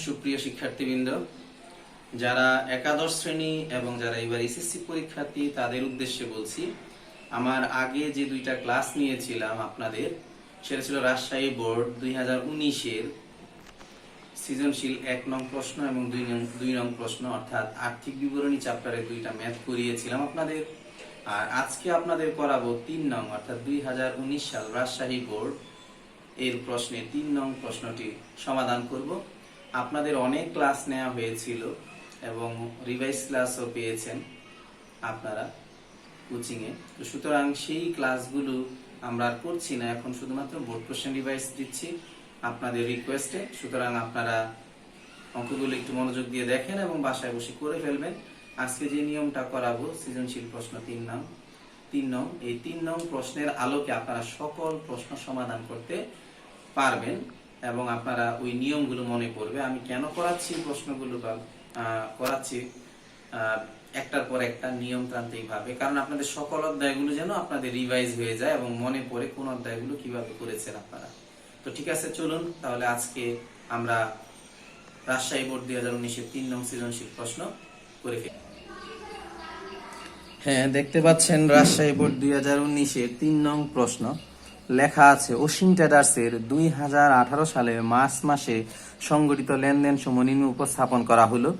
সুপ্রিয় শিক্ষার্থীবৃন্দ, যারা একাদশ শ্রেণী এবং যারা এবার এসএসসি পরীক্ষার্থী তাদের উদ্দেশ্যে বলছি, আমার আগে যে দুইটা ক্লাস নিয়েছিলাম আপনাদের, সেটা ছিল রাজশাহী বোর্ড 2019-এর সৃজনশীল 1 নং প্রশ্ন এবং 2 নং প্রশ্ন, অর্থাৎ আর্থিক বিবরণী চ্যাপ্টারের দুইটা ম্যাথ করিয়েছিলাম আপনাদের। আর আজকে আপনাদের করাবো 3 নং অর্থাৎ 2019 সাল রাজশাহী বোর্ড এর প্রশ্নে 3 নং প্রশ্নটি সমাধান করব। আপনাদের অনেক ক্লাস নেওয়া হয়েছিল এবং রিভাইজ ক্লাসও পেয়েছেন আপনারা কোচিংয়ে, তো সুতরাং সেই ক্লাসগুলো আমরা আর করছি না, এখন শুধুমাত্র বোর্ড কোশ্চেন রিভাইজ দিচ্ছি আপনাদের রিকোয়েস্টে। সুতরাং আপনারা অঙ্কগুলো একটু মনোযোগ দিয়ে দেখেন এবং বাসায় বসে করে ফেলবেন। আজকে যে নিয়মটা করাবো সৃজনশীল প্রশ্ন 3 নং, এই 3 নং প্রশ্নের আলোকে আপনারা সকল প্রশ্ন সমাধান করতে পারবেন এবং আপনারা ওই নিয়মগুলো মনে পড়বে। আমি কেন করাচ্ছি প্রশ্নগুলো করাচ্ছি একটার পর একটা নিয়মতান্ত্রিক ভাবে, কারণ আপনাদের সকল অধ্যায়গুলো যেন আপনাদের রিভাইজ হয়ে যায় এবং মনে পড়ে কোন অধ্যায়গুলো কিভাবে করেছেন আপনারা। তো ঠিক আছে, চলুন তাহলে আজকে আমরা রাজশাহী বোর্ড 2019-এর 3 নং সৃজনশীল প্রশ্ন করে ফেলি। হ্যাঁ, দেখতে পাচ্ছেন রাজশাহী বোর্ড 2019-এর 3 নং প্রশ্ন। লেখা আছে, অসীম ট্রেডার্সের 2018 সালের মার্চ মাসে সংগঠিত লেনদেন সমূহ নিম্নে উপস্থাপন করা হলো।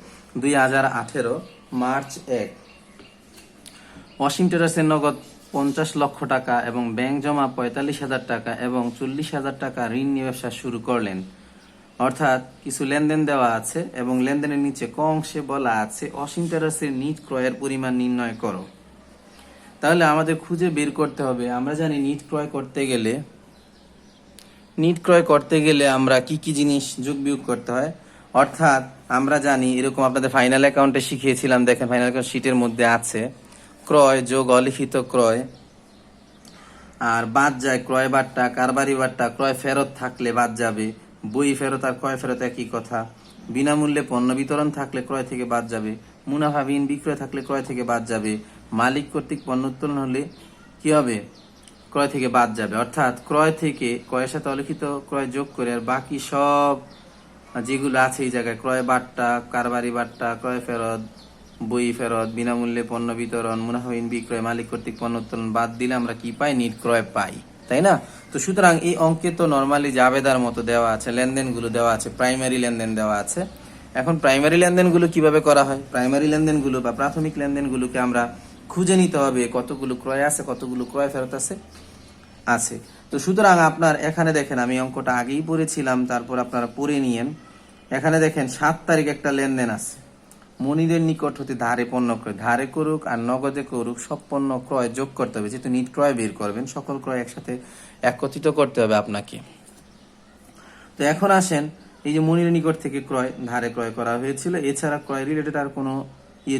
2018 মার্চ 1, অসীম ট্রেডার্সের নগদ 50 লক্ষ টাকা এবং ব্যাংক জমা 45,000 টাকা এবং 40,000 টাকা ঋণ নিয়ে ব্যবসা শুরু করলেন। অর্থাৎ কিছু লেনদেন দেওয়া আছে এবং লেনদেনের নিচে ক অংশে বলা আছে অসীম ট্রেডার্সের নিট ক্রয়ের পরিমাণ নির্ণয় করো। তাহলে আমাদের খুঁজে বের করতে হবে, আমরা জানি নিট ক্রয় করতে গেলে আমরা কি কি জিনিস যোগ বিয়োগ করতে হয়। অর্থাৎ আমরা জানি এরকম আপনাদের ফাইনাল অ্যাকাউন্টে শিখিয়েছিলাম, দেখেন ফাইনাল অ্যাকাউন্ট শীটের মধ্যে আছে ক্রয় যোগ অলিখিত ক্রয়, আর বাদ যায় ক্রয় বাট্টা, কারবারি বাট্টা, ক্রয় ফেরত থাকলে বাদ যাবে, বই ফেরত আর ক্রয় ফেরত একই কথা, বিনামূল্যে পণ্য বিতরণ থাকলে ক্রয় থেকে বাদ যাবে, মুনাফাবিহীন বিক্রয় থাকলে ক্রয় থেকে বাদ যাবে, মালিক কর্তৃক পণ্য উত্তোলন হলে কি হবে, ক্রয় থেকে বাদ যাবে। অর্থাৎ ক্রয় থেকে ক্রয়ের সাথে অলিখিত ক্রয় যোগ করে আর বাকি সব যেগুলো আছে এই জায়গায় ক্রয় বাট্টা, কারবারি বাট্টা, ক্রয় ফেরত, বই ফেরত, বিনামূল্যে পণ্য বিতরণ, মুনাফাবিহীন বিক্রয়, মালিক কর্তৃক পণ্য উত্তোলন বাদ দিলে আমরা কি পাই, নিট ক্রয় পাই, তাই না? তো সুতরাং এই অঙ্কে তো নর্মালি জাবেদার মতো দেওয়া আছে, লেনদেনগুলো দেওয়া আছে, প্রাইমারি লেনদেন দেওয়া আছে। এখন প্রাইমারি লেনদেনগুলো কিভাবে করা হয়, প্রাইমারি লেনদেনগুলো বা প্রাথমিক লেনদেনগুলোকে আমরা খুঁজে নিতে হবে কতগুলো ক্রয় আছে, কতগুলো ক্রয় ফেরত আছে। তো সুতরাং আপনার এখানে দেখেন, আমি অঙ্কটা আগেই পড়েছিলাম, তারপর আপনারা পড়ে নিয়েন। এখানে দেখেন 7 তারিখ একটা লেনদেন আছে, মনিরের নিকট হতে ধারে পণ্য ক্রয়, ধারে করুক আর নগদে করুক সব পণ্য ক্রয় যোগ করতে হবে, যেহেতু নিট ক্রয় বের করবেন সকল ক্রয় একসাথে একত্রিত করতে হবে আপনাকে। তো এখন আসেন, এই যে মনিরের নিকট থেকে ক্রয় ধারে ক্রয় করা হয়েছিল, এছাড়া ক্রয় রিলেটেড আর কোনো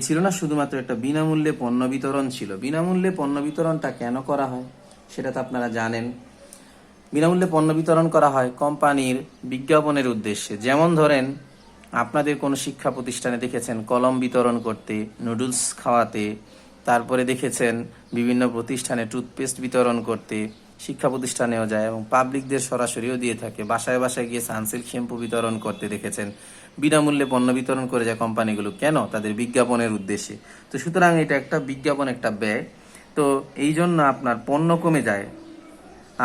ছিল না, শুধুমাত্র একটা বিনামূল্যে পণ্য বিতরণ ছিল। বিনামূল্যে পণ্য বিতরণটা কেন করা হয় সেটা তো আপনারা জানেন। বিনামূল্যে পণ্য বিতরণ করা হয় কোম্পানির বিজ্ঞাপনের উদ্দেশ্যে। যেমন ধরেন আপনাদের কোনো শিক্ষা প্রতিষ্ঠানে দেখেছেন কলম বিতরণ করতে, নুডলস খাওয়াতে, তারপরে দেখেছেন বিভিন্ন প্রতিষ্ঠানে টুথপেস্ট বিতরণ করতে, শিক্ষা প্রতিষ্ঠানেও যায় এবং পাবলিকদের সরাসরিও দিয়ে থাকে, বাসায় বাসায় গিয়ে সানসিল্ক শ্যাম্পু বিতরণ করতে দেখেছেন। বিনামূল্যে পণ্য বিতরণ করে যায় কোম্পানিগুলো, কেন? তাদের বিজ্ঞাপনের উদ্দেশ্যে। তো সুতরাং এটা একটা বিজ্ঞাপন, একটা ব্যয়। তো এই জন্য আপনার পণ্য কমে যায়,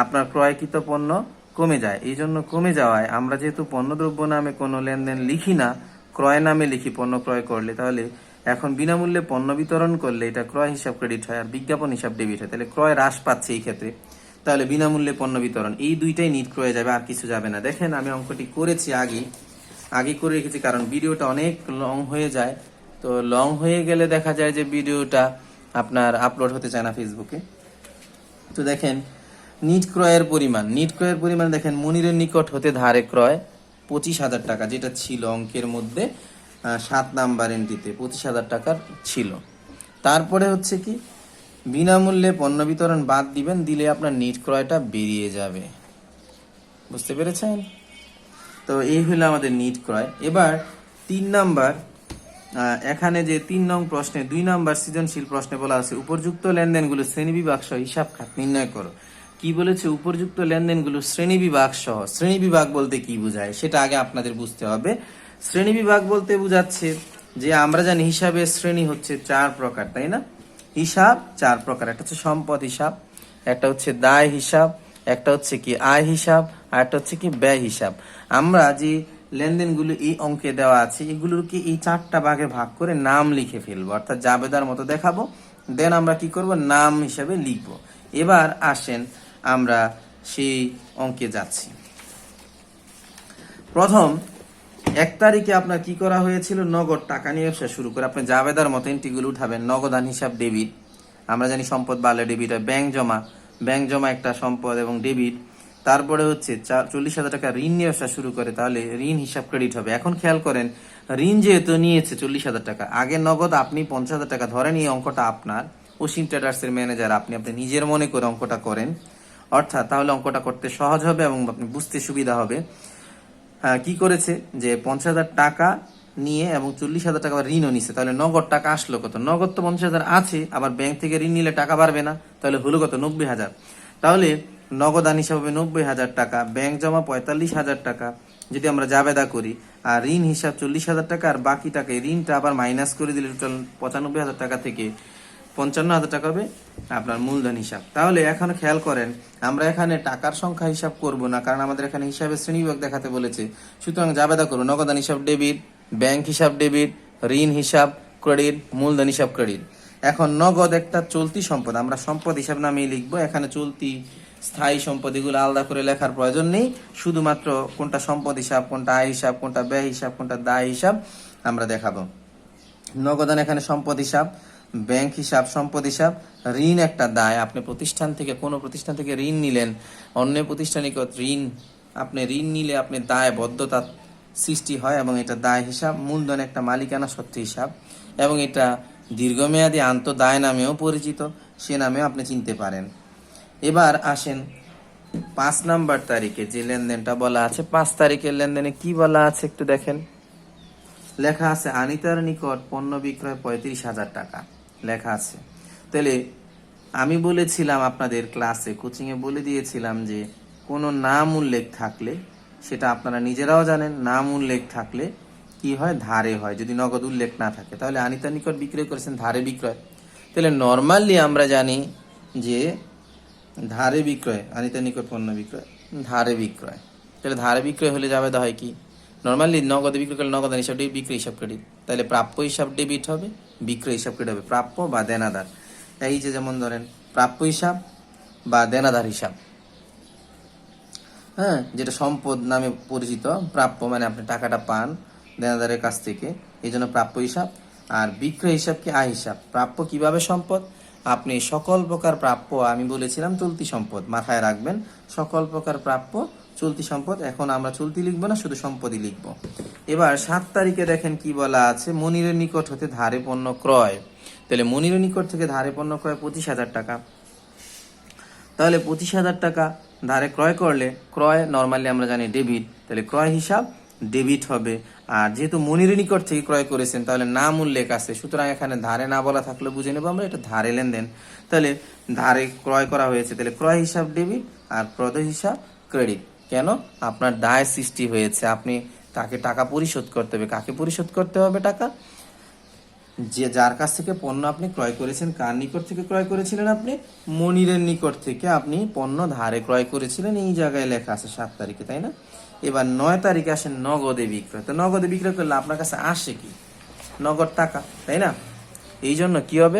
আপনার ক্রয়কৃত পণ্য কমে যায়। এই জন্য কমে যাওয়ায় আমরা যেহেতু পণ্যদ্রব্য নামে কোনো লেনদেন লিখি না, ক্রয় নামে লিখি পণ্য ক্রয় করলে, তাহলে এখন বিনামূল্যে পণ্য বিতরণ করলে এটা ক্রয় হিসাব ক্রেডিট হয় আর বিজ্ঞাপন হিসাব ডেবিট হয়, তাহলে ক্রয় হ্রাস পাচ্ছে এই ক্ষেত্রে। তাহলে বিনামূল্যে পণ্য বিতরণ এই দুইটাই নিট ক্রয়ে যাবে, আর কিছু যাবে না। দেখেন আমি অঙ্কটি করেছি আগে করে রেখেছি, কারণ ভিডিওটা অনেক লং হয়ে যায়। তো লং হয়ে গেলে দেখা যায় যে ভিডিওটা আপনার আপলোড হতে চায় না ফেসবুকে। তো দেখেন নিট ক্রয়ের পরিমাণ দেখেন, মনিরের নিকট হতে ধারে ক্রয় 25,000 টাকা, যেটা ছিল অঙ্কের মধ্যে 7 নাম্বার এন্ট্রিতে 25,000 টাকার ছিল। তারপরে হচ্ছে কি, বিনামূল্যে পণ্য বিতরণ বাদ দিবেন, দিলে আপনার নিট ক্রয়টা বেরিয়ে যাবে। বুঝতে পেরেছেন? তো এই হলো আমাদের নিট ক্রয়। এবার 3 নাম্বার, এখানে যে 3 নং প্রশ্নে 2 নাম্বার সৃজনশীল প্রশ্নে বলা আছে উপযুক্ত লেনদেনগুলো শ্রেণীবিভাগ সহ হিসাব খাত নির্ণয় করো। কি বলেছে, উপর্যুক্ত লেনদেনগুলো শ্রেণীবিভাগ সহ। শ্রেণীবিভাগ বলতে কি বোঝায় সেটা আগে আপনাদের বুঝতে হবে। শ্রেণীবিভাগ বলতে বোঝাচ্ছে যে আমরা জানি হিসাবের শ্রেণী হচ্ছে 4 প্রকার, তাই না? হিসাব 4 প্রকার, একটা হচ্ছে সম্পদ হিসাব, একটা হচ্ছে দায় হিসাব, একটা হচ্ছে কি আয় হিসাব, আর একটা হচ্ছে কি ব্যয় হিসাব। আমরা যে লেনদেনগুলো এই অঙ্কে দেওয়া আছে এগুলোকে এই 4টা ভাগে ভাগ করে নাম লিখে ফেলবো, অর্থাৎ জাবেদার মতো দেখাবো। দেন আমরা কি করব, নাম হিসাবে লিখবো। এবার আসেন আমরা সেই অঙ্কে যাচ্ছি। প্রথম 1 তারিখে আপনার কি করা হয়েছিল, নগদ টাকা নিয়ে ব্যবসা শুরু করে আপনি জাবেদার মতো এন্ট্রিগুলো উঠাবেন। নগদান হিসাব ডেবিট, আমরা জানি সম্পদ বাড়লে ডেবিট হয়। ব্যাংক জমা একটা সম্পদ এবং ডেবিট। তারপরে হচ্ছে 40,000 টাকা ঋণ নিয়ে ব্যবসা শুরু করে, তাহলে ঋণ হিসাব ক্রেডিট হবে। এখন খেয়াল করেন, ঋণ যেহেতু নিয়েছে 40,000 টাকা, আগে নগদ আপনি 50,000 টাকা ধরেন, এই অঙ্কটা আপনার অসীম ট্রেডার্স এর ম্যানেজার, আপনি নিজের মনে করে অঙ্কটা করেন, অর্থাৎ তাহলে অঙ্কটা করতে সহজ হবে এবং আপনি বুঝতে সুবিধা হবে। কি করেছে যে 50,000 টাকা নিয়ে এবং 40,000 টাকা ঋণও নিছে, তাহলে নগদ টাকা আসলো কত? নগদ তো 50,000 আছে, আবার ব্যাংক থেকে ঋণ নিলে টাকা বাড়বে না, তাহলে হলো কত? 90,000। তাহলে নগদান হিসাব হবে 90,000 টাকা, ব্যাংক জমা 45,000 টাকা যদি আমরা জাবেদা করি, আর ঋণ হিসাব 40,000 টাকা, আর বাকি টাকা ঋণটা আবার মাইনাস করে দিলে টোটাল 95,000 টাকা থেকে 55,000 টাকা হবে আপনার মূলধন হিসাব। তাহলে এখন খেয়াল করেন, আমরা এখানে টাকার সংখ্যা হিসাব করব না, কারণ আমাদের এখানে হিসাবের শ্রেণীবিভাগ দেখাতে বলেছে। সুতরাং জাবেদা করবো নগদান হিসাব ডেবিট, ব্যাংক হিসাব ডেবিট, ঋণ হিসাব ক্রেডিট, মূলধন হিসাব ক্রেডিট। এখন নগদ একটা চলতি সম্পদ, আমরা সম্পদ হিসাব নামেই লিখবো। এখানে চলতি স্থায়ী সম্পদ এগুলো আলাদা করে লেখার প্রয়োজন নেই, শুধুমাত্র কোনটা সম্পদ হিসাব, কোনটা আয় হিসাব, কোনটা ব্যয় হিসাব, কোনটা দায় হিসাব আমরা দেখাবো। নগদান এখানে সম্পদ হিসাব, ব্যাংক হিসাব সম্পদ হিসাব, ঋণ একটা দায়। আপনি প্রতিষ্ঠান থেকে কোনো প্রতিষ্ঠান থেকে ঋণ নিলেন, অন্য প্রতিষ্ঠানিক ঋণ আপনি ঋণ নিলে আপনি দায়বদ্ধতা সৃষ্টি হয় এবং এটা দায় হিসাব। মূলধন একটা মালিকানা সত্ত্ব হিসাব এবং এটা দীর্ঘমেয়াদী আন্তঃদায় নামেও পরিচিত, সে নামেও আপনি চিনতে পারেন। এবার আসেন 5 নাম্বার তারিখে যে লেনদেনটা বলা আছে, 5 তারিখের লেনদেনে কি বলা আছে একটু দেখেন। লেখা আছে আনিতার নিকট পণ্য বিক্রয় 35,000 টাকা লেখা আছে। তাহলে আমি বলেছিলাম আপনাদের ক্লাসে কোচিং এ বলে দিয়েছিলাম যে কোনো নাম উল্লেখ থাকলে, সেটা আপনারা নিজেরাও জানেন, নাম উল্লেখ থাকলে কি হয়, ধারে হয়। যদি নগদ উল্লেখ না থাকে তাহলে আনিতার নিকট বিক্রয় করেছেন ধারে বিক্রয়। তাহলে নর্মালি আমরা জানি যে ধারে বিক্রয়, আনিতার নিকট পণ্য বিক্রয় ধারে বিক্রয়। তাহলে ধারে বিক্রয় হলে যাবে হয় কি, নর্মালি নগদে বিক্রয় করলে নগদান হিসাব ডেবিট, বিক্রয় হিসাব ক্রেডিট। তাহলে প্রাপ্য হিসাব ডেবিট হবে, বিক্রয় হিসাব ক্রেডিট হবে। প্রাপ্য বা দেনাদার, এই যে যেমন ধরেন প্রাপ্য হিসাব বা দেনাদার হিসাব, হ্যাঁ, যেটা সম্পদ নামে পরিচিত। প্রাপ্য মানে আপনি টাকাটা পান দেনাদারের কাছ থেকে, এই জন্য প্রাপ্য হিসাব। আর বিক্রয় হিসাব কি আয় হিসাব। প্রাপ্য কিভাবে সম্পদ, আপনি সকল প্রকার প্রাপ্য, আমি বলেছিলাম চলতি সম্পদ, মাথায় রাখবেন সকল প্রকার প্রাপ্য চলতি সম্পদ। এখন আমরা চলতি লিখবো না, শুধু সম্পদই লিখবো। এবার 7 তারিখে দেখেন কি বলা আছে, মনিরের নিকট হতে ধারে পণ্য ক্রয়। তাহলে মনিরের নিকট থেকে ধারে পণ্য ক্রয় 25,000 টাকা। তাহলে 25,000 টাকা ধারে ক্রয় করলে, ক্রয় নর্মালি আমরা জানি ডেবিট, তাহলে ক্রয় হিসাব ডেবিট হবে। আর যেহেতু মনিরের নিকট থেকে ক্রয় করেছেন তাহলে নাম উল্লেখ আছে, সুতরাং এখানে ধারে না বলা থাকলে বুঝে নেবো আমরা এটা ধারে লেনদেন। তাহলে ধারে ক্রয় করা হয়েছে, তাহলে ক্রয় হিসাব ডেবিট আর প্রদেয় হিসাব ক্রেডিট। কেন, আপনার দায় সৃষ্টি হয়েছে, আপনি তাকে টাকা পরিশোধ করতে হবে। কাকে পরিশোধ করতে হবে টাকা? যে যার কাছ থেকে পণ্য আপনি ক্রয় করেছেন। কার নিকট থেকে ক্রয় করেছিলেন আপনি? মনিরের নিকট থেকে আপনি পণ্য ধারে ক্রয় করেছিলেন, এই জায়গায় লেখা আছে 7 তারিখে, তাই না? এবার 9 তারিখে আসেন নগদে বিক্রয়। তো নগদে বিক্রয় করলে আপনার কাছে আসে কি, নগদ টাকা, তাই না? এই জন্য কি হবে,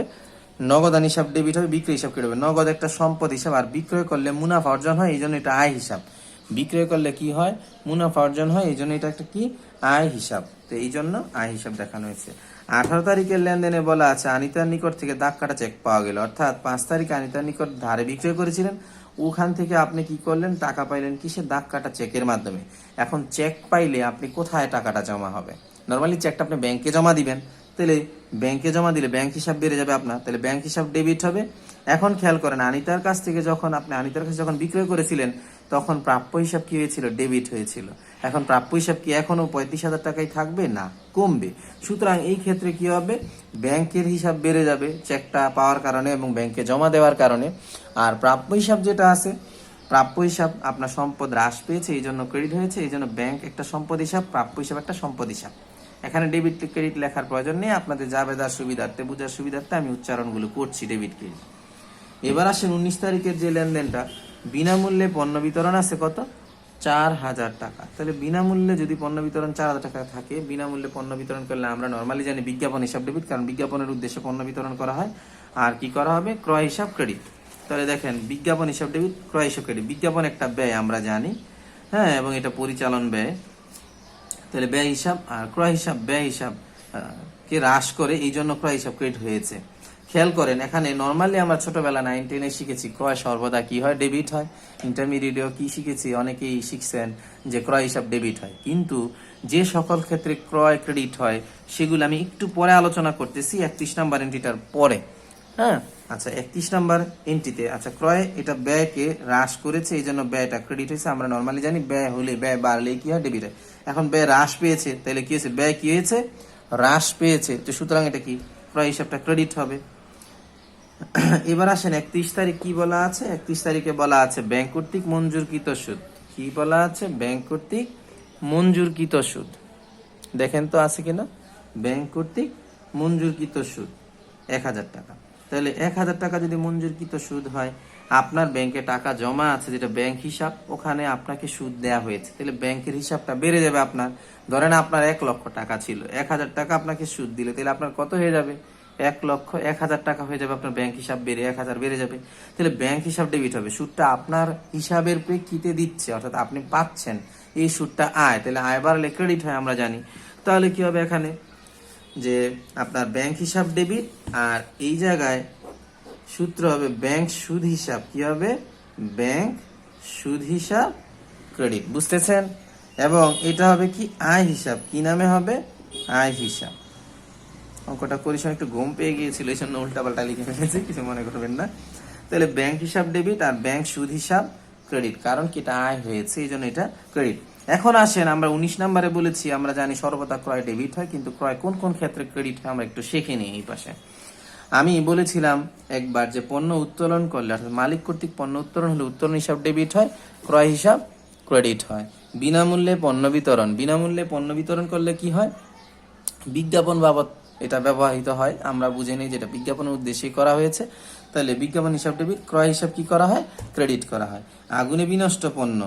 নগদান হিসাব ডেবিট হবে, বিক্রয় হিসাব ক্রেডিট হবে। নগদ একটা সম্পদ হিসাব, আর বিক্রয় করলে মুনাফা অর্জন হয়, এই জন্য এটা আয় হিসাব। বিক্রয় করলে কি হয়, মুনাফা অর্জন হয়, এই জন্য এটা একটা কি, আয় হিসাব। তো এই জন্য আয় হিসাব দেখানো হয়েছে। 18 তারিখের লেনদেনে বলা আছে আনিতার নিকট থেকে দাগ কাটা চেক পাওয়া গেল। অর্থাৎ 5 তারিখে আনিতার নিকট ধারে বিক্রয় করেছিলেন, ওখান থেকে আপনি কি করলেন, টাকা পাইলেন কিসে, দাগ কাটা চেকের মাধ্যমে। এখন চেক পাইলে আপনি কোথায় টাকাটা জমা হবে? নর্মালি চেকটা আপনি ব্যাংকে জমা দিবেন, তাহলে ব্যাংকে জমা দিলে ব্যাংক হিসাব বেড়ে যাবে আপনার, তাহলে ব্যাংক হিসাব ডেবিট হবে। এখন খেয়াল করেন, আনিতার কাছ থেকে যখন আপনি আনিতার কাছে যখন বিক্রয় করেছিলেন তখন প্রাপ্য হিসাব কি হয়েছিল, ডেবিট হয়েছিল। এখন প্রাপ্য হিসাব কি এখনো 35,000 টাকাই থাকবে? না, কমবে। সুতরাং এই ক্ষেত্রে কি হবে, ব্যাংকের হিসাব বেড়ে যাবে চেকটা পাওয়ার কারণে এবং ব্যাংকে জমা দেওয়ার কারণে। আর প্রাপ্য হিসাব যেটা আছে প্রাপ্য হিসাব, আপনার সম্পদ হ্রাস পেয়েছে এই জন্য ক্রেডিট হয়েছে, এই জন্য ব্যাংক একটা সম্পদ হিসাব, প্রাপ্য হিসাব একটা সম্পদ হিসাব। এখানে ডেবিট ক্রেডিট লেখার প্রয়োজন নেই, আপনাদের জাবেদার সুবিধার্থে বোঝার সুবিধার্থে আমি উচ্চারণগুলো করছি ডেবিট ক্রেডিট। এবার আসেন 19 তারিখের যে লেনদেনটা, বিনামূল্যে পণ্য বিতরণ আছে কত, 4,000 টাকা। তাহলে বিনামূল্যে যদি পণ্য বিতরণ 4,000 টাকা থাকে, বিনামূল্যে পণ্য বিতরণ করলে আমরা নর্মালি জানি বিজ্ঞাপন হিসাব ডেবিট, কারণ বিজ্ঞাপনের উদ্দেশ্যে পণ্য বিতরণ করা হয়। আর কি করা হবে, ক্রয় হিসাব ক্রেডিট। তাহলে দেখেন বিজ্ঞাপন হিসাব ডেবিট, ক্রয় হিসাব ক্রেডিট। বিজ্ঞাপন একটা ব্যয় আমরা জানি, হ্যাঁ, এবং এটা পরিচালন ব্যয়। তাহলে ব্যয় হিসাব আর ক্রয় হিসাব ব্যয় হিসাব কে হ্রাস করে, এই জন্য ক্রয় হিসাব ক্রেডিট হয়েছে। খেয়াল করেন এখানে নর্মালি আমরা ছোটবেলা 9-10 শিখেছি ক্রয় সর্বদা কি হয়, ডেবিট হয়। ইন্টারমিডিয়েটেও কি শিখেছি, অনেকেই শিখছেন যে ক্রয় হিসাব ডেবিট হয়। কিন্তু যে সকল ক্ষেত্রে ক্রয় ক্রেডিট হয় সেগুলো আমি একটু পরে আলোচনা করতেছি, 31 নাম্বার এন্ট্রিটার পরে। হ্যাঁ, আচ্ছা 31 নাম্বার এন্ট্রিতে, আচ্ছা ক্রয় এটা ব্যয়কে হ্রাস করেছে এই জন্য ব্যয়টা ক্রেডিট হয়েছে। আমরা নর্মালি জানি ব্যয় হলে, ব্যয় বাড়লে কি হয়, ডেবিট হয়। এখন ব্যয় হ্রাস পেয়েছে, তাহলে কি হয়েছে, ব্যয় কি হয়েছে, হ্রাস পেয়েছে, তো সুতরাং এটা কি, ক্রয় হিসাবটা ক্রেডিট হবে। এবার আসেন 31 তারিখ কি বলা আছে, 31 তারিখে বলা আছে ব্যাংক কর্তৃক মঞ্জুরকৃত সুদ। কি বলা আছে, ব্যাংক কর্তৃক মঞ্জুরকৃত সুদ। দেখেন তো আছে কিনা, ব্যাংক কর্তৃক মঞ্জুরকৃত সুদ 1,000 টাকা। তাহলে 1,000 টাকা যদি মঞ্জুরকৃত সুদ হয়, আপনার ব্যাংকে টাকা জমা আছে যেটা ব্যাংক হিসাব, ওখানে আপনাকে সুদ দেয়া হয়েছে, তাহলে ব্যাংকের হিসাবটা বেড়ে যাবে আপনার। ধরেন আপনার 1 লক্ষ টাকা ছিল, 1,000 টাকা আপনাকে সুদ দিলে, তাহলে আপনার কত হয়ে যাবে, 1,01,000 টাকা হয়ে যাবে। আপনার ব্যাংক হিসাব বেড়ে 1,000 বেড়ে যাবে, তাহলে ব্যাংক হিসাব ডেবিট হবে। সুদটা আপনার হিসাবের প্রেক্ষিতে দিচ্ছে, অর্থাৎ আপনি পাচ্ছেন এই সুদটা আয়, তাহলে আয় বাড়লে ক্রেডিট হয় আমরা জানি। তাহলে কি হবে এখানে, যে আপনার ব্যাংক হিসাব ডেবিট, আর এই জায়গায় সূত্র হবে ব্যাংক সুদ হিসাব, কি হবে, ব্যাংক সুদ হিসাব ক্রেডিট, বুঝতেছেন। এবং এটা হবে কি, আয় হিসাব, কি নামে হবে, আয় হিসাব। অঙ্কটা করার সময় একটু ঘুম পেয়ে গিয়েছিল, এই জন্য উল্টাপাল্টা লিখে ফেলেছি, কিছু মনে করবেন না। তাহলে ব্যাংক হিসাব ডেবিট আর ব্যাংক সুদ হিসাব ক্রেডিট, কারণ কি এটা আয় হয়েছে এই জন্য এটা ক্রেডিট। এখন আসেন আমরা 19 নম্বরে বলেছি, আমরা জানি সর্বদা ক্রয় ডেবিট হয়, কিন্তু ক্রয় কোন কোন ক্ষেত্রে ক্রেডিট হয় আমরা একটু শিখে নিই। এই পাশে আমি বলেছিলাম একবার যে পণ্য উত্তোলন করলে, অর্থাৎ মালিক কর্তৃক পণ্য উত্তোলন হলে উত্তোলন হিসাব ডেবিট হয়, ক্রয় হিসাব ক্রেডিট হয়। বিনামূল্যে পণ্য বিতরণ, বিনামূল্যে পণ্য বিতরণ করলে কি হয়, বিজ্ঞাপন বাবদ এটা ব্যবহৃত হয়, আমরা বুঝে নিই যেটা বিজ্ঞাপনের উদ্দেশ্যেই করা হয়েছে। তাহলে বিজ্ঞাপন হিসাব ডেবিট, ক্রয় হিসাব কি করা হয়, ক্রেডিট করা হয়। আগুনে বিনষ্ট পণ্য,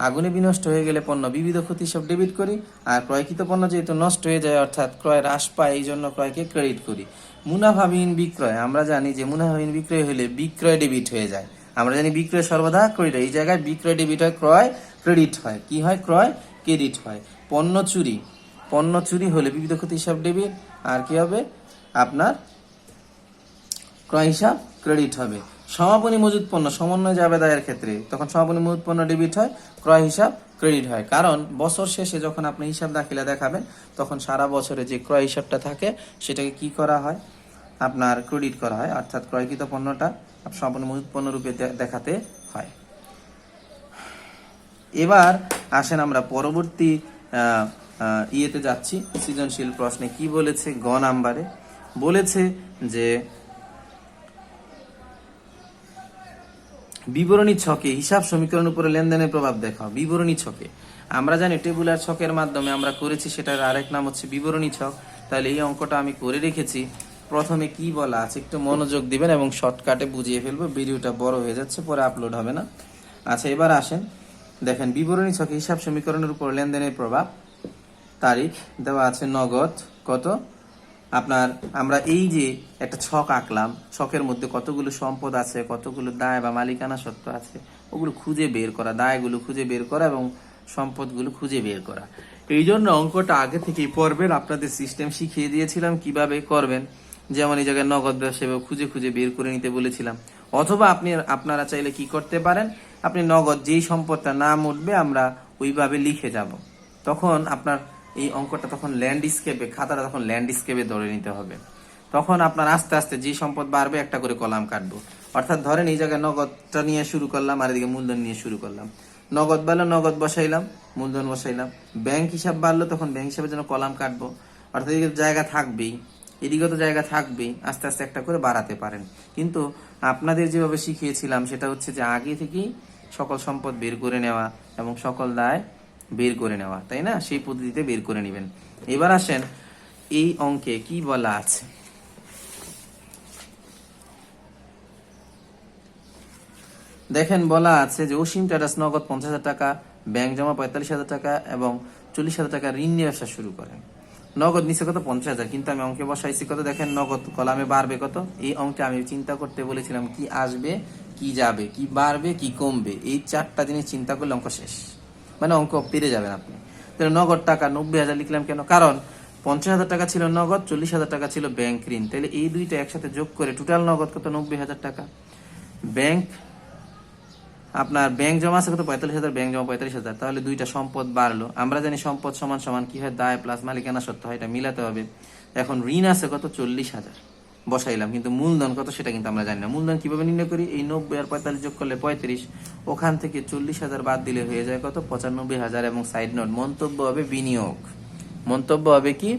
আগুনে বিনষ্ট হয়ে গেলে পণ্য বিবিধ ক্ষতি হিসাব ডেবিট করি, আর ক্রয়কৃত পণ্য যেহেতু নষ্ট হয়ে যায় অর্থাৎ ক্রয় হ্রাস পায় এই জন্য ক্রয়কে ক্রেডিট করি। মুনাফাবিহীন বিক্রয়, আমরা জানি যে মুনাফাবিহীন বিক্রয় হলে বিক্রয় ডেবিট হয়ে যায়, আমরা জানি বিক্রয় সর্বদা ক্রেডিট হয়, এই জায়গায় বিক্রয় ডেবিট হয়, ক্রয় ক্রেডিট হয়, কি হয়, ক্রয় ক্রেডিট হয়। পণ্য চুরি, পণ্য চুরি হলে বিবিধ ক্ষতি হিসাব ডেবিট, আর কি হবে আপনার ক্রয় হিসাব ক্রেডিট হবে। সমাপনী মজুদ পণ্য, সমন্বয় জাবেদায়ের ক্ষেত্রে তখন সমাপনী মজুদ পণ্য ডেবিট হয়, ক্রয় হিসাব ক্রেডিট হয়। কারণ বছর শেষে যখন আপনি হিসাব দাখিলা দেখাবেন তখন সারা বছরে যে ক্রয় হিসাবটা থাকে সেটাকে কি করা হয়, আপনার ক্রেডিট করা হয়, অর্থাৎ ক্রয়কৃত পণ্যটা সমাপনী মজুদ পণ্য রূপে দেখাতে হয়। এবার আসেন আমরা পরবর্তী ইয়েতে যাচ্ছি, সৃজনশীল প্রশ্নে কি বলেছে, গ নাম্বারে বলেছে যে বিবরণী ছকে হিসাব সমীকরণ উপরে লেনদেনের প্রভাব দেখাও। বিবরণী ছকে আমরা জানি টেবুলার ছকের মাধ্যমে আমরা করেছি, সেটার আরেক নাম হচ্ছে বিবরণী ছক। তাহলে এই অঙ্কটা আমি করে রেখেছি। প্রথমে কি বলা আছে একটু মনোযোগ দিবেন এবং শর্টকাটে বুঝিয়ে ফেলবো, ভিডিওটা বড় হয়ে যাচ্ছে, পরে আপলোড হবে না। আচ্ছা এবার আসেন, দেখেন বিবরণী ছকে হিসাব সমীকরণের উপর লেনদেনের প্রভাব। তারিখ দেওয়া আছে নগদ কত, আপনার আমরা এই যে একটা ছক আঁকলাম, ছকের মধ্যে কতগুলো সম্পদ আছে, কতগুলো দায় বা মালিকানা সত্ত্ব আছে, ওগুলো খুঁজে বের করা, দায়গুলো খুঁজে বের করা এবং সম্পদগুলো খুঁজে বের করা। এই জন্য অঙ্কটা আগে থেকেই পড়বেন, আপনাদের সিস্টেম শিখিয়ে দিয়েছিলাম কিভাবে করবেন। যেমন এই জায়গায় নগদ ব্যবসায় খুঁজে খুঁজে বের করে নিতে বলেছিলাম। অথবা আপনারা চাইলে কি করতে পারেন, আপনি নগদ যেই সম্পদটা নাম উঠবে আমরা ওইভাবে লিখে যাব, তখন আপনার এই অঙ্কটা তখন ল্যান্ডস্কেপে, খাতাটা তখন ল্যান্ডস্কেপে ধরে নিতে হবে। তখন আপনার আস্তে আস্তে যে সম্পদ বাড়বে একটা করে কলাম কাটবো। অর্থাৎ ধরেন এই জায়গায় নগদটা নিয়ে শুরু করলাম, আর এদিকে মূলধন নিয়ে শুরু করলাম। নগদ বাড়লো নগদ বসাইলাম, মূলধন বসাইলাম। ব্যাংক হিসাব বাড়লো তখন ব্যাংক হিসাবের জন্য কলাম কাটবো। অর্থাৎ এদিকে জায়গা থাকবেই, এদিকে তো জায়গা থাকবেই, আস্তে আস্তে একটা করে বাড়াতে পারেন। কিন্তু আপনাদের যেভাবে শিখিয়েছিলাম সেটা হচ্ছে যে আগে থেকেই সকল সম্পদ বের করে নেওয়া এবং সকল দায় বের করে নেওয়া, তাই না? সেই পদ্ধতিতে বের করে নেবেন। এবার আসেন এই অঙ্কে কি বলা আছে। দেখেন বলা আছে যে অসীম টাটাস নগদ 50,000 টাকা, ব্যাংক জমা 45,000 টাকা এবং 40,000 টাকা ঋণ নিয়ে ব্যবসা শুরু করেন। নগদ নিচে কত 50,000, কিন্তু আমি অঙ্কে বসাইছি কত, দেখেন নগদ কলামে বাড়বে কত। এই অঙ্কে আমি চিন্তা করতে বলেছিলাম কি আসবে কি যাবে, কি বাড়বে কি কমবে, এই 4টা জিনিস চিন্তা করলে অঙ্ক শেষ, মানে অঙ্ক পেরে যাবেন আপনি। তাহলে নগদ টাকা 90,000 লিখলাম কেন, কারণ 50,000 টাকা ছিল নগদ, 40,000 টাকা ছিল ব্যাংক ঋণ। তাহলে এই দুইটা একসাথে যোগ করে টোটাল নগদ কত 90,000 টাকা। ব্যাংক আপনার ব্যাংক জমা আছে কত 45,000, ব্যাংক জমা 45,000, তাহলে দুইটা সম্পদ বাড়লো। আমরা জানি সম্পদ সমান সমান কি হয়, দায় প্লাস মালিকানা সত্ত্ব হয়, এটা মিলাতে হবে। এখন ঋণ আছে কত 40,000 বসাইলাম, কিন্তু মূলধন কত সেটা কিন্তু আমরা জানি না। মূলধন কিভাবে নির্ণয় করি, এই 90 আর 45 যোগ করলে 35, ওখান থেকে 40,000 বাদ দিলে হয়ে যায় কত 95,000। এবং সাইড নোট, মন্তব্য হবে বিনিয়োগ, মন্তব্য হবে কি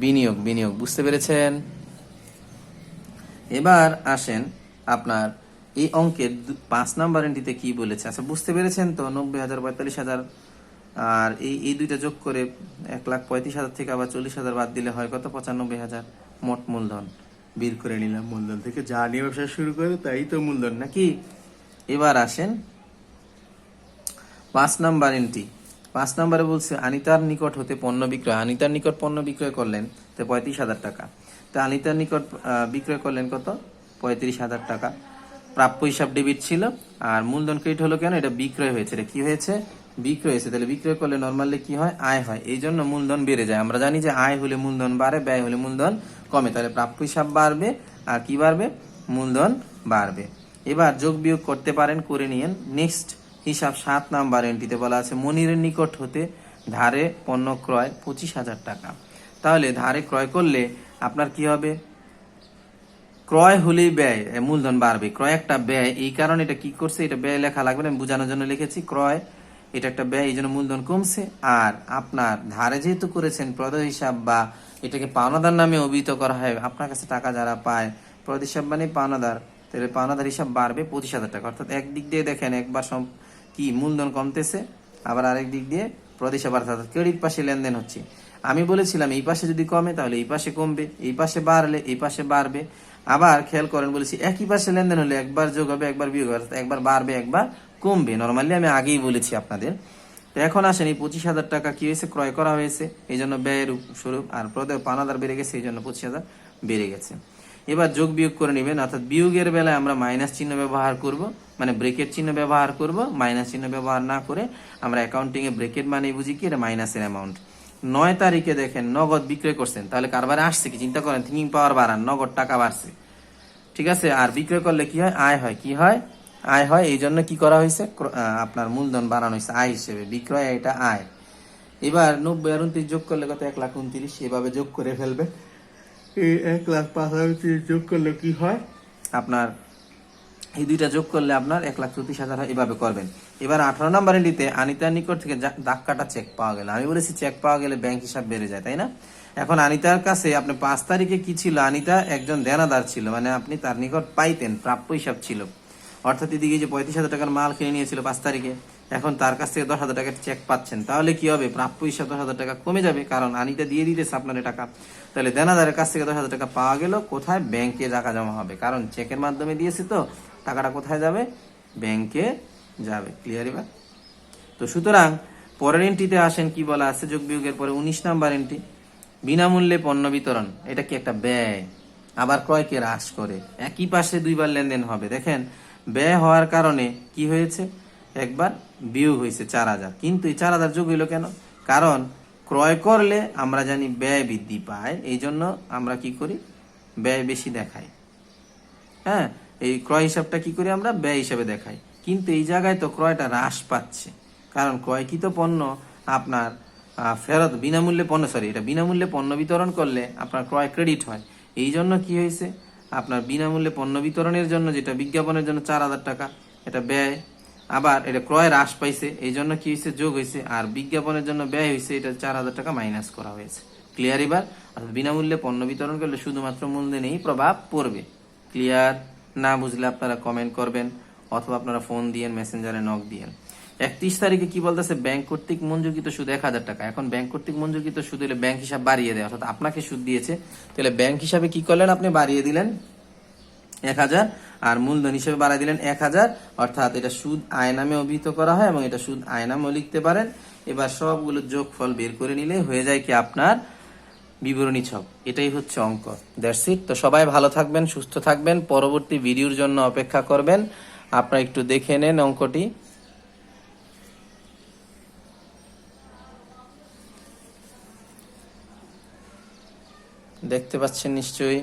বিনিয়োগ, বিনিয়োগ। বুঝতে পেরেছেন? এবার আসেন আপনার এই অঙ্কের 5 নাম্বার এন্ট্রিতে কি বলেছে। আচ্ছা বুঝতে পেরেছেন তো, 90,000 45,000 আর এই দুইটা যোগ করে 1,35,000 থেকে আবার 40,000 বাদ দিলে হয় কত 95,000। মোট মূলধন বের করে নিলাম, মূলধন থেকে যা নিয়ে ব্যবসা শুরু করে তাই তো মূলধন নাকি। এবার আসেন 5 নাম্বার এন্ট্রি। 5 নাম্বারে বলছে আনিতার নিকট হতে পণ্য বিক্রয়, আনিতার নিকট পণ্য বিক্রয় করলেন তো 35,000 টাকা। তা আনিতার নিকট বিক্রয় করলেন কত 35,000 টাকা। প্রাপ্য হিসাব ডেবিট ছিল আর মূলধন ক্রেডিট হলো কেন, এটা বিক্রয় হয়েছে, এটা কি হয়েছে বিক্রয় হয়েছে। তাহলে বিক্রয় করলে নর্মালি কি হয়, আয় হয়, এই জন্য মূলধন বেড়ে যায়। আমরা জানি যে আয় হলে মূলধন বাড়ে, ব্যয় হলে মূলধন কমে, তাহলে প্রাপ্য হিসাব বাড়বে আর কি বাড়বে, মূলধন বাড়বে। এবার যোগ বিয়োগ করতে পারেন, করে নিয়েন। নেক্সট হিসাব 7 নাম্বার এন্ট্রিতে বলা আছে মনিরের নিকট হতে ধারে পণ্য ক্রয় 25,000 টাকা। তাহলে ধারে ক্রয় করলে আপনার কি হবে, ক্রয় হলেই ব্যয়, মূলধন বাড়বে, ক্রয় একটা ব্যয়, এই কারণে এটা কি করছে, এটা ব্যয় লেখা লাগবে না, আমি বোঝানোর জন্য লিখেছি ক্রয়, এটা একটা ব্যয়, এই জন্য মূলধন কমছে। আর আপনার ধারে যেহেতু করেছেন প্রদেয় হিসাব বা এটাকে পাওনাদার নামে অভিহিত করা হয়, আপনার কাছে টাকা যারা পায় প্রদেয় হিসাব মানে পাওনাদার, তাহলে পাওনাদার হিসাব বাড়বে 25,000 টাকা। অর্থাৎ একদিক দিয়ে দেখেন একবার কি মূলধন কমতেছে, আবার আরেক দিক দিয়ে প্রদেয় হিসাব বাড়তে, অর্থাৎ ক্রেডিট পাশে লেনদেন হচ্ছে। আমি বলেছিলাম এই পাশে যদি কমে তাহলে এই পাশে কমবে, এই পাশে বাড়লে এই পাশে বাড়বে। আবার খেয়াল করেন বলেছি একই পাশে লেনদেন হলে একবার যোগ হবে একবার বিয়োগ হবে, একবার বাড়বে একবার কমবে, নর্মালি আমি আগেই বলেছি আপনাদের। তো এখন আসেন এই 25,000 টাকা কি হয়েছে, ক্রয় করা হয়েছে, এই জন্য ব্যয়ের স্বরূপ, আর প্রদেয় পাওনাদার বেড়ে গেছে, এই জন্য 25,000 বেড়ে গেছে। এবার যোগ বিয়োগ করে নেবেন, অর্থাৎ বিয়োগের বেলায় আমরা মাইনাস চিহ্ন ব্যবহার করব, মানে ব্রেকেট চিহ্ন ব্যবহার করব, মাইনাস চিহ্ন ব্যবহার না করে। আমরা অ্যাকাউন্টিং এ ব্রেকেট মানে বুঝি কি, এটা মাইনাসের অ্যামাউন্ট। 9 তারিখে দেখেন নগদ বিক্রয় করছেন, তাহলে কারবারে আসছে কি, চিন্তা করেন, থিঙ্কিং পাওয়ার বাড়ান, নগদ টাকা বাড়ছে, ঠিক আছে। আর বিক্রয় করলে কি হয়, আয় হয়, কি হয় আয় হয়, এই জন্য কি করা হয়েছে, আপনার মূলধন বাড়ানো হয়েছে আয় হিসেবে, বিক্রয় এটা আয়। এবার 90 আর 29 যোগ করলে কত 1,29,000, এভাবে যোগ করে ফেলবে। এই 1,35,000 যোগ করলে কি হয় আপনার, এই দুইটা যোগ করলে আপনার 1,34,000 হয়, এভাবে করবেন। এবার 18 নম্বর এন্ট্রিতে আনিতার নিকট থেকে দাগ কাটা চেক পাওয়া গেল। আমি বলেছি চেক পাওয়া গেলে ব্যাংক হিসাব বেড়ে যায়, তাই না। এখন আনিতার কাছে আপনি 5 তারিখে কি ছিল, আনিতা একজন দেনাদার ছিল, মানে আপনি তার নিকট পাইতেন, প্রাপ্য হিসাব ছিল। অর্থাৎ এদিকে যে 35,000 টাকার মাল কিনে নিয়েছিল 5 তারিখে, এখন তার কাছ থেকে 10,000 টাকার চেক পাচ্ছেন, তাহলে কি হবে, প্রাপ্য হিসাব 10,000 টাকা কমে যাবে, কারণ আনিতা দিয়ে দিতেছে আপনার টাকা। তাহলে দেনাদারের কাছ থেকে 10,000 টাকা পাওয়া গেল, কোথায়, ব্যাংকে টাকা জমা হবে, কারণ চেকের মাধ্যমে দিয়েছে তো, টাকাটা কোথায় যাবে, ব্যাংকে যাবে। ক্লিয়ার? এবার তো সুতরাং পরের এন্ট্রিতে আসেন, কি বলা আছে, যোগ বিয়োগের পরে 19 নাম্বার এন্ট্রি, বিনামূল্যে পণ্য বিতরণ, এটা কি একটা ব্যয়, আবার ক্রয়কে হ্রাস করে, একই পাশে দুইবার লেনদেন হবে। দেখেন ব্যয় হওয়ার কারণে কি হয়েছে, একবার বিয়োগ হয়েছে 4,000, কিন্তু এই 4,000 যোগ হইলো কেন, কারণ ক্রয় করলে আমরা জানি ব্যয় বৃদ্ধি পায়, এই জন্য আমরা কি করি, ব্যয় বেশি দেখাই। হ্যাঁ, এই ক্রয় হিসাবটা কি করি আমরা, ব্যয় হিসাবে দেখাই, কিন্তু এই জায়গায় তো ক্রয়টা হ্রাস পাচ্ছে, কারণ ক্রয়কৃত পণ্য আপনার ফেরত, বিনামূল্যে পণ্য, এটা বিনামূল্যে পণ্য বিতরণ করলে আপনার ক্রয় ক্রেডিট হয়, এই জন্য কি হয়েছে, আপনার বিনামূল্যে পণ্য বিতরণের জন্য যেটা বিজ্ঞাপনের জন্য 4,000 টাকা, এটা ব্যয়, আবার এটা ক্রয় হ্রাস পাইছে, এই জন্য কি হয়েছে, যোগ হয়েছে, আর বিজ্ঞাপনের জন্য ব্যয় হয়েছে, এটা 4,000 টাকা মাইনাস করা হয়েছে। ক্লিয়ার? এবার অর্থাৎ বিনামূল্যে পণ্য বিতরণ করলে শুধুমাত্র মূলধনেই প্রভাব পড়বে। ক্লিয়ার? না বুঝলে আপনারা কমেন্ট করবেন অথবা আপনারা ফোন দিয়েন, মেসেঞ্জারে নক দিয়েন। 31 তারিখে কি বলতেছে, ব্যাংক কর্তৃক মঞ্জুরকৃত সুদ 1000 টাকা। এখন ব্যাংক কর্তৃক মঞ্জুরকৃত সুদ হলে ব্যাংক হিসাব বাড়িয়ে দেয়, অর্থাৎ আপনাকে সুদ দিয়েছে, তাহলে ব্যাংক হিসাবে কি করলেন, আপনি বাড়িয়ে দিলেন 1000, আর মূলধন হিসেবে বাড়াই দিলেন 1000, অর্থাৎ এটা সুদ আয় নামে অভিহিত করা হয় এবং এটা সুদ আয় নামেও লিখতে পারেন। এবার সবগুলো যোগফল বের করে নিলে হয়ে যায় কি আপনার বিবরণী ছক। এটাই হচ্ছে অঙ্ক। That's it. তো সবাই ভালো থাকবেন, সুস্থ থাকবেন, পরবর্তী ভিডিওর জন্য অপেক্ষা করবেন। আপনারা একটু দেখে নেন অঙ্কটি। দেখতে পাচ্ছেন নিশ্চয়ই।